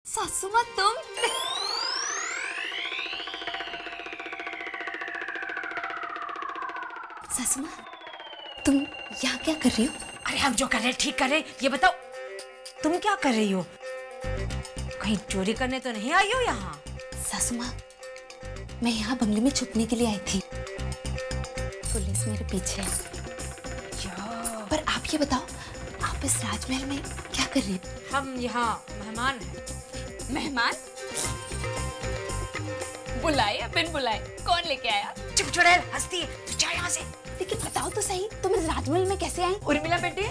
सासू माँ तुम? सासू माँ तुम यहाँ क्या कर रही हो? अरे हम जो कर रहे ठीक कर रहे, ये बताओ तुम क्या कर रही हो? कहीं चोरी करने तो नहीं आई हो यहाँ? सासू माँ मैं यहाँ बंगले में छुपने के लिए आई थी, पुलिस मेरे पीछे है। पर आप ये बताओ आप इस राजमहल में क्या कर रही हो? हम यहाँ मेहमान हैं। मेहमान? बुलाए या बिन बुलाए कौन लेके आया? चुप चुड़ैल हंसती है, तू जा यहाँ से। लेकिन बताओ तो सही तुम इस राजमहल में कैसे आई? उर्मिला बेटी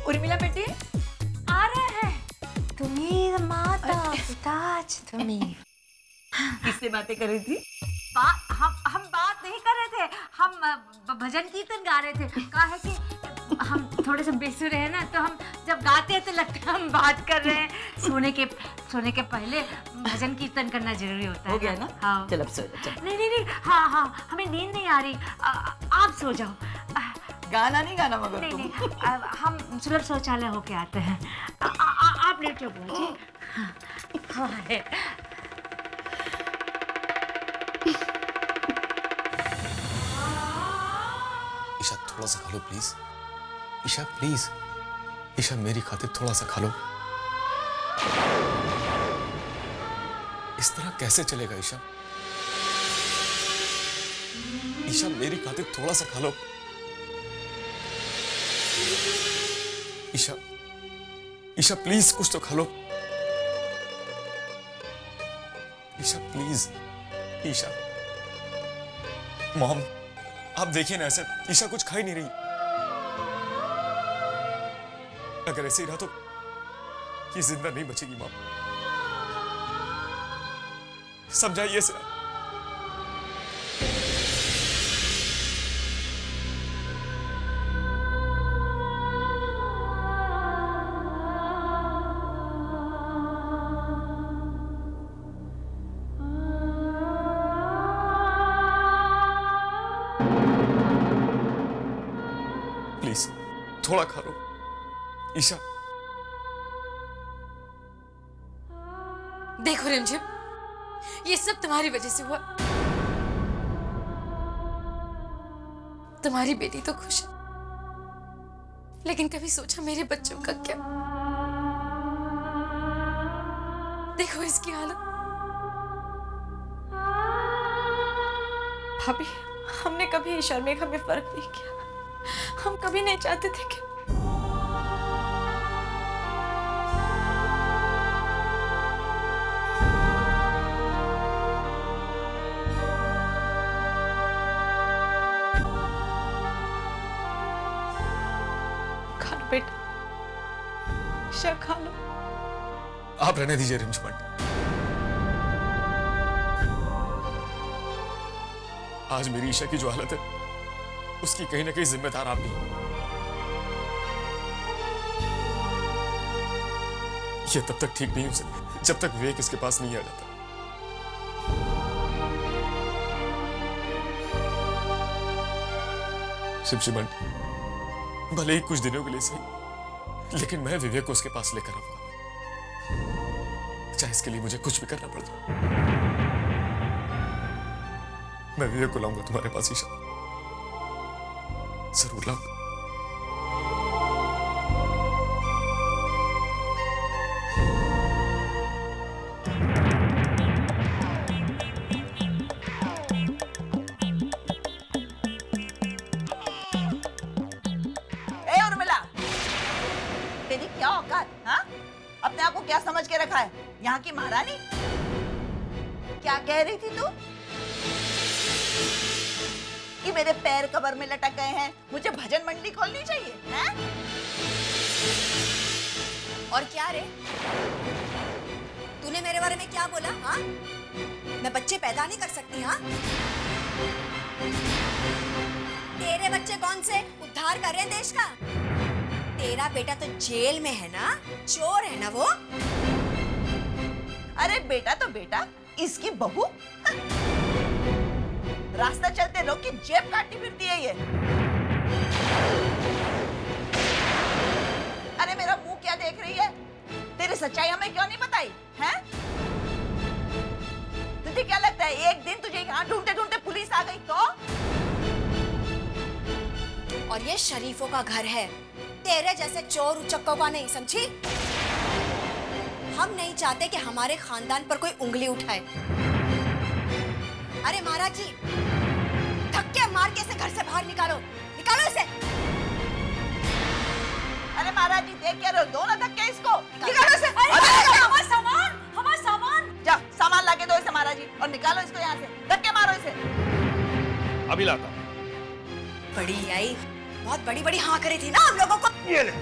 उर्मिला बेटी आ रहे हैं। तुम्ही माता पिताच तुम्ही। किससे बातें कर रही थी? हम बात नहीं कर रहे थे, हम भजन कीर्तन गा रहे थे। कहा है कि हम थोड़े से बेसुरे हैं ना, तो हम जब गाते हैं तो लगता है हम बात कर रहे हैं। सोने के पहले भजन कीर्तन करना जरूरी होता है। हो गया ना? हाँ चल अब सो जा। नहीं हाँ हमें नींद नहीं आ रही, आप सो जाओ। गाना नहीं गाना मगर नहीं तुम। नहीं हम सुलभ शौचालय होके आते हैं। आप लेट लो बोल। हाँ ईशा थोड़ा सा खा लो प्लीज। ईशा प्लीज, ईशा मेरी खातिर थोड़ा सा खा लो। इस तरह कैसे चलेगा ईशा? ईशा मेरी खातिर थोड़ा सा खा लो। ईशा ईशा प्लीज कुछ तो खा लो। ईशा प्लीज। ईशा मॉम आप देखिए ना, ऐसे ईशा कुछ खा ही नहीं रही। अगर ऐसे ही रहा तो ये जिंदा नहीं बचेगी मॉम, समझाइए इसे। प्लीज थोड़ा खा लो ईशा। देखो रिमझिम, ये सब तुम्हारी वजह से हुआ। तुम्हारी बेटी तो खुश है, लेकिन कभी सोचा मेरे बच्चों का क्या? देखो इसकी हालत। भाभी, हमने कभी ईशा और मेघा में फर्क नहीं किया। हम कभी नहीं चाहते थे कि खा लो बेटा, ईशा खा लो। आप रहने दीजिए रिमझिम आंटी। आज मेरी ईशा की जो हालत है उसकी कहीं ना कहीं जिम्मेदार आप भी। ये तब तक ठीक नहीं हो सकता जब तक विवेक इसके पास नहीं आ जाता। शिव आंटी, भले ही कुछ दिनों के लिए सही, लेकिन मैं विवेक को उसके पास लेकर आऊंगा, चाहे इसके लिए मुझे कुछ भी करना पड़ जाए। मैं विवेक को लाऊंगा तुम्हारे पास ईशा, जरूर लाऊंगा। ए उर्मिला, तेरी क्या औकात? हाँ, अपने आप को क्या समझ के रखा है? यहाँ की महारानी? क्या कह रही थी तू? कि मेरे पैर कब्र में लटक गए हैं, मुझे भजन मंडली खोलनी चाहिए हैं? और क्या रे, तूने मेरे बारे में क्या बोला? हाँ, मैं बच्चे पैदा नहीं कर सकती? हाँ, तेरे बच्चे कौन से उद्धार कर रहे हैं देश का? तेरा बेटा तो जेल में है ना, चोर है ना वो। अरे बेटा तो बेटा, इसकी बहू रास्ता चलते लोग की जेब काटती फिरती है ये। अरे मेरा मुंह क्या देख रही है? तेरी सच्चाई हमें क्यों नहीं बताई हैं? तुझे क्या लगता है एक दिन तुझे यहाँ ढूंढते ढूंढते पुलिस आ गई तो? और ये शरीफों का घर है, तेरे जैसे चोर उचक्कों का नहीं, समझी? हम नहीं चाहते कि हमारे खानदान पर कोई उंगली उठाए। अरे महाराज जी, धक्के मार के इसे घर से बाहर निकालो, निकालो इसे। अरे महाराज जी देख क्या रहे हो? दोनों धक्के इसको निकालो इसे। हमारा सामान, हमारा सामान। जाओ सामान लाके दो इसे महाराज जी और निकालो इसको यहाँ से। धक्के मारो इसे। अभी लाता हूँ। बड़ी आई, बहुत बड़ी बड़ी हाँ करी थी ना हम लोगों को। ये ले।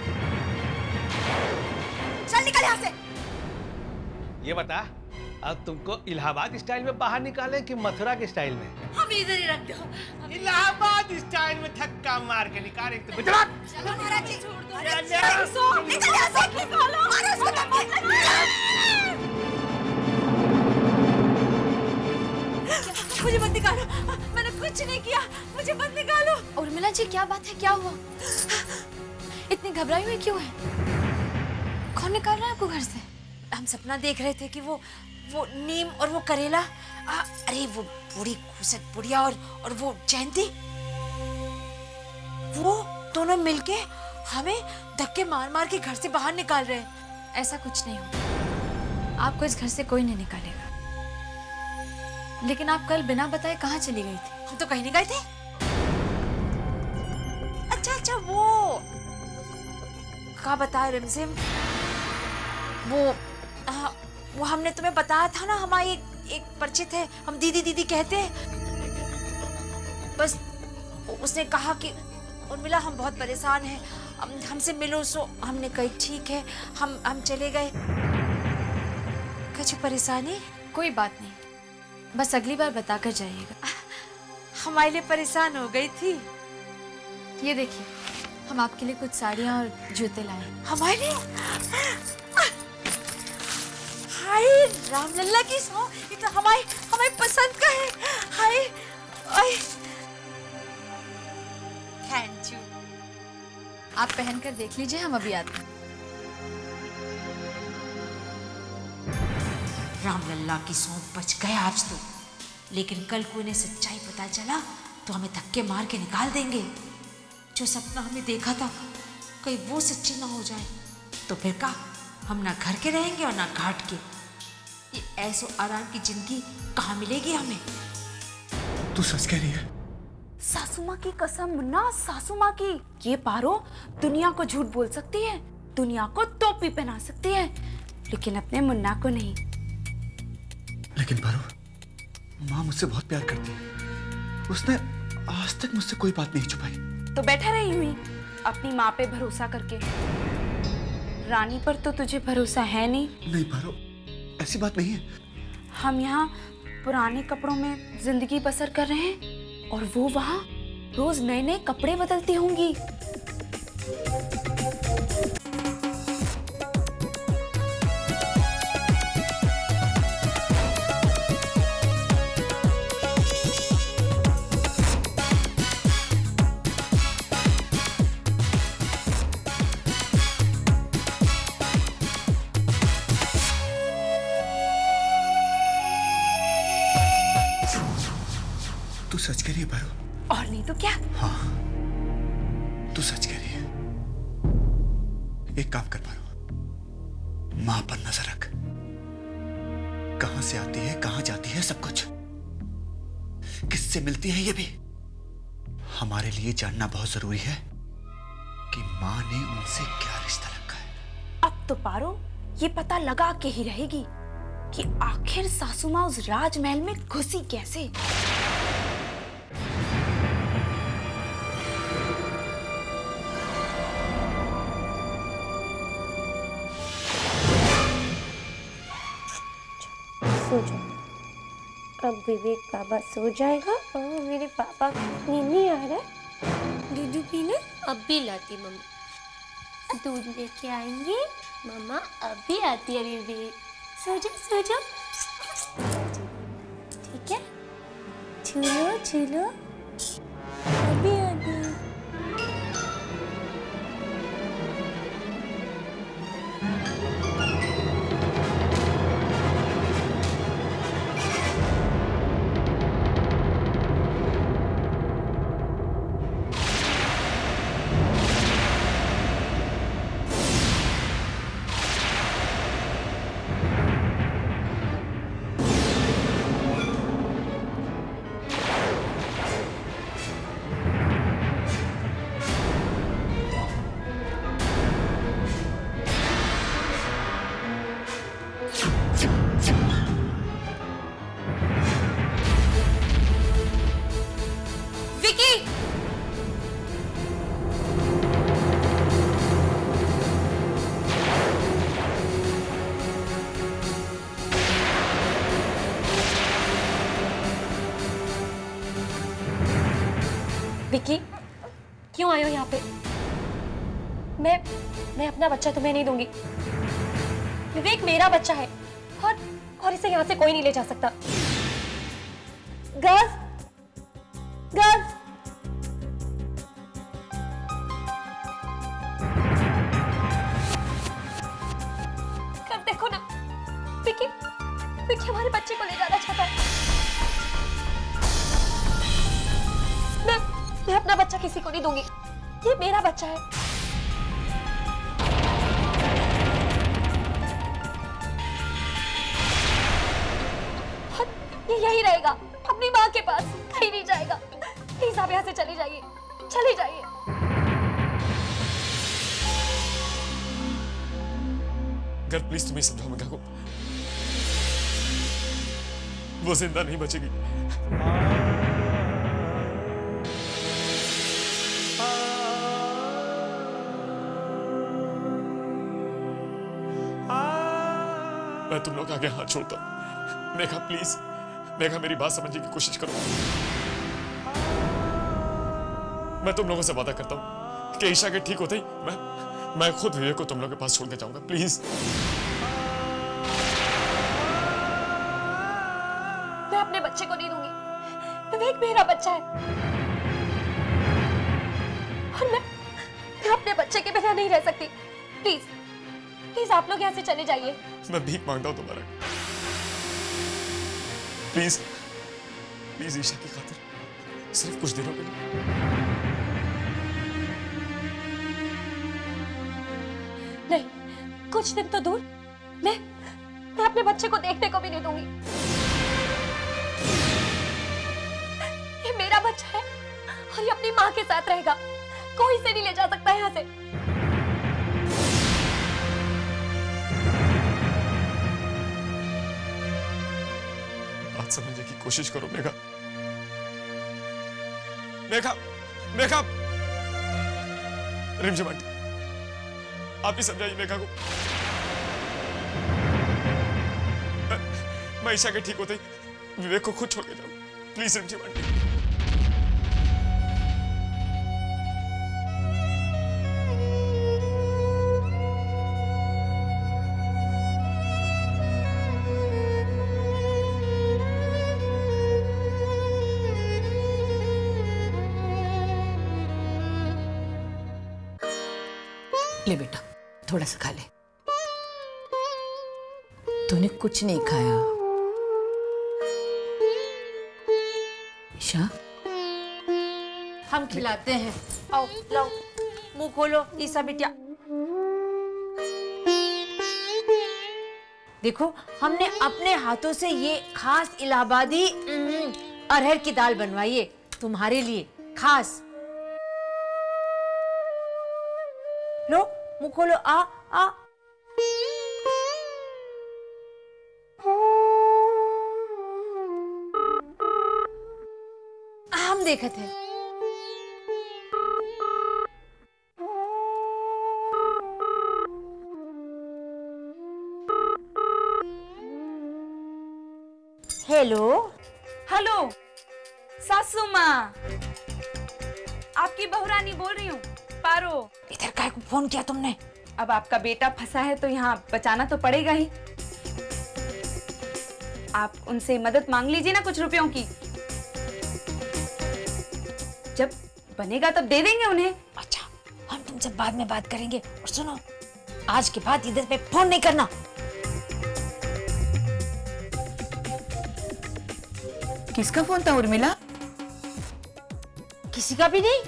चल निकल यहाँ से। ये बता, अब तुमको इलाहाबाद स्टाइल में बाहर निकाले कि मथुरा के स्टाइल में? हम इधर ही रख दो। इलाहाबाद स्टाइल में धक्का मार के निकाले तो गुजरात। चलो महाराज जी, निकल यहाँ से, निकालो। मारो इसको धक्के। मुझे मत निकालो, मैंने कुछ नहीं किया, मुझे मत निकालो। उर्मिला जी क्या बात है, क्या हुआ? इतनी घबराई हुई क्यों है? कौन निकाल रहा है आपको घर से? हम सपना देख रहे थे कि वो नीम और वो करेला, अरे वो बूढ़ी खूसट बुढ़िया और वो जयंती, वो दोनों मिलके हमें धक्के मार मार के घर से बाहर निकाल रहे हैं। ऐसा कुछ नहीं होगा, आपको इस घर से कोई नहीं निकालेगा। लेकिन आप कल बिना बताए कहाँ चली गई थी? हम तो कहीं नहीं गए थे। अच्छा वो क्या बताया रिमझिम, वो हमने तुम्हें बताया था ना, हमारी एक परिचित है, हम दीदी दीदी कहते हैं। बस उसने कहा कि उर्मिला हम बहुत परेशान हैं, हमसे मिलो। सो हमने कही ठीक है, हम चले गए। कुछ परेशानी? कोई बात नहीं, बस अगली बार बताकर जाइएगा। हमारे लिए परेशान हो गई थी। ये देखिए, हम आपके लिए कुछ साड़ियाँ और जूते लाए। हमारे लिए? हाय रामलल्ला की सौ, ये तो हमारे पसंद का है। Hi thank you. आप पहनकर देख लीजिए, हम अभी आते हैं। रामलल्ला की सौंप बच गए आज तो, लेकिन कल को इन्हें सच्चाई पता चला तो हमें धक्के मार के निकाल देंगे। जो सपना हमने देखा था कहीं वो सच्ची ना हो जाए तो फिर का हम ना घर के रहेंगे और ना घाट के। ये ऐसो आराम की जिंदगी कहाँ मिलेगी हमें? तू सच कह रही है? सासू माँ की कसम मुन्ना, सासू माँ की। ये पारो दुनिया को झूठ बोल सकती है, दुनिया को टोपी पहना सकती है, लेकिन अपने मुन्ना को नहीं। लेकिन पारो, माँ मुझसे बहुत प्यार करती है, उसने आज तक मुझसे कोई बात नहीं छुपाई। तो बैठा रही हुई अपनी माँ पे भरोसा करके। रानी पर तो तुझे भरोसा है नहीं। नहीं पारो, ऐसी बात नहीं है। हम यहाँ पुराने कपड़ों में जिंदगी बसर कर रहे हैं और वो वहाँ रोज नए नए कपड़े बदलती होंगी। तू सच कह रही है पारो? और नहीं तो क्या। हाँ, तू सच कह रही है। एक काम कर पारो, माँ पर नजर रख, कहां से आती है कहां जाती है सब कुछ, किससे मिलती है ये भी। हमारे लिए जानना बहुत जरूरी है कि माँ ने उनसे क्या रिश्ता रखा है। अब तो पारो ये पता लगा के ही रहेगी कि आखिर सासू माँ उस राजमहल में घुसी कैसे। सो जाओ। अब विवेक बाबा सो जाएगा और मेरे पापा को नींद नहीं आ रहा है। दूध पीना? अब भी लाती मम्मा। दूध लेके आएंगे मम्मा, अब भी आती है विवेक। सो जा सो जा। क्या? छूलो छूलो, अभी अभी। विकी, क्यों आए हो यहाँ पे? मैं अपना बच्चा तुम्हें नहीं दूंगी। विवेक मेरा बच्चा है और इसे यहाँ से कोई नहीं ले जा सकता। गर्ल्स, गर्ल्स, कब देखो ना विकी हमारे बच्चे को ले जाना चाहता है। मैं अपना बच्चा किसी को नहीं दूंगी। ये मेरा बच्चा है। और ये यही रहेगा अपनी माँ के पास, कहीं नहीं जाएगा। प्लीज आप यहाँ से चली जाइए, चली जाइए। घर प्लीज तुम्हें समझाओ मेघा को, वो जिंदा नहीं बचेगी। मैं तुम लोग आगे हाथ छोड़ता हूं। मेघा प्लीज, मेघा मेरी बात समझने की कोशिश करो। मैं तुम लोगों से वादा करता हूं कि ईशा के ठीक होते ही मैं खुद विवेक को तुम लोगों के पास छोड़ के जाऊंगा। प्लीज। मैं अपने बच्चे को नहीं दूंगी। विवेक मेरा बच्चा है और मैं अपने बच्चे के बिना नहीं रह सकती। प्लीज प्लीज आप लोग यहाँ से चले जाइए। मैं भीख मांगता हूं तुम्हारा। प्लीज प्लीज ईशा की खातिर सिर्फ कुछ दिनों के लिए। नहीं, कुछ दिन तो दूर, मैं अपने बच्चे को देखने को भी नहीं दूंगी। ये मेरा बच्चा है और ये अपनी माँ के साथ रहेगा। कोई इसे नहीं ले जा सकता यहाँ से। बात समझने की कोशिश करो मेघा। मेघा, मेघा, रिमझिम आंटी, आप ही समझाइए मेघा को। मैं ईशा के ठीक होते ही विवेक को खुद छोड़ के जाऊं। प्लीज रिमझिम आंटी। ले बेटा, थोड़ा सा खा ले। तूने कुछ नहीं खाया। ईशा, हम खिलाते हैं। आओ लाओ, मुंह खोलो ईशा बिटिया। देखो, हमने अपने हाथों से ये खास इलाहाबादी अरहर की दाल बनवाई है तुम्हारे लिए, खास। लो मुंह खोलो। आ आ हम देखे थे। हेलो हेलो सासू माँ, आपकी बहुरानी बोल रही हूँ। पारो, इधर काहे को फोन किया तुमने? अब आपका बेटा फंसा है तो यहाँ बचाना तो पड़ेगा ही। आप उनसे मदद मांग लीजिए ना कुछ रुपयों की। जब बनेगा तब दे देंगे उन्हें। अच्छा, हम तुमसे बाद में बात करेंगे। और सुनो, आज के बाद इधर पे फोन नहीं करना। किसका फोन था उर्मिला? किसी का भी नहीं।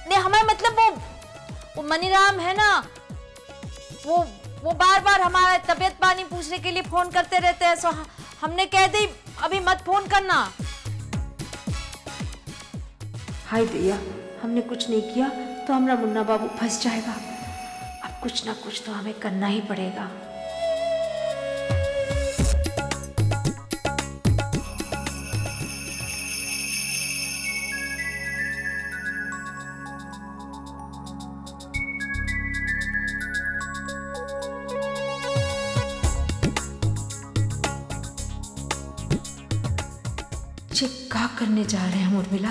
नहीं, हमारा मतलब वो मनीराम है ना, वो बार बार हमारा तबीयत पानी पूछने के लिए फोन करते रहते हैं। सो हमने कह दी अभी मत फोन करना। हाय भैया, हमने कुछ नहीं किया तो हमारा मुन्ना बाबू फंस जाएगा। अब कुछ ना कुछ तो हमें करना ही पड़ेगा। क्या करने जा रहे हैं हम उर्मिला?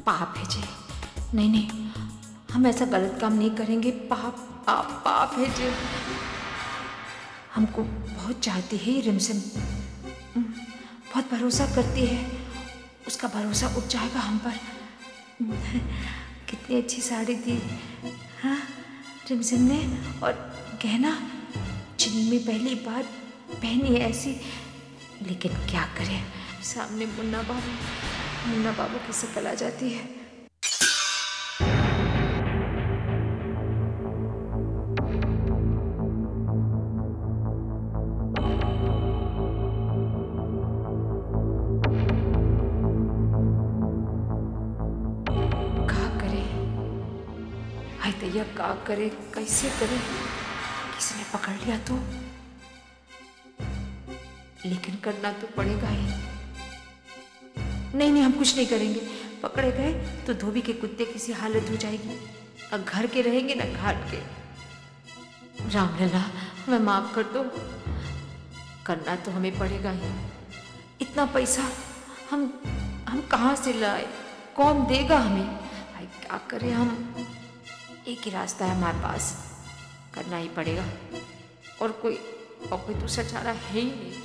पाप है जी। नहीं नहीं, हम ऐसा गलत काम नहीं करेंगे। पाप पाप पाप है जी। हमको बहुत चाहती है ये रिमझिम, बहुत भरोसा करती है। उसका भरोसा उठ जाएगा हम पर। कितनी अच्छी साड़ी दी हाँ रिमझिम ने, और गहना जिंदगी में पहली बार पहनी है ऐसी। लेकिन क्या करें, सामने मुन्ना बाबू की शकल आ जाती है। क्या करे हाय दैया, क्या करे, कैसे करे? किसी ने पकड़ लिया तो? लेकिन करना तो पड़ेगा ही। नहीं, हम कुछ नहीं करेंगे। पकड़े गए तो धोबी के कुत्ते किसी हालत हो जाएगी। अब घर के रहेंगे ना घाट के। रामलला, हमें माफ कर दो। करना तो हमें पड़ेगा ही। इतना पैसा हम कहाँ से लाए? कौन देगा हमें? भाई क्या करें हम? एक ही रास्ता है हमारे पास, करना ही पड़ेगा। और कोई दूसरा चारा है ही नहीं।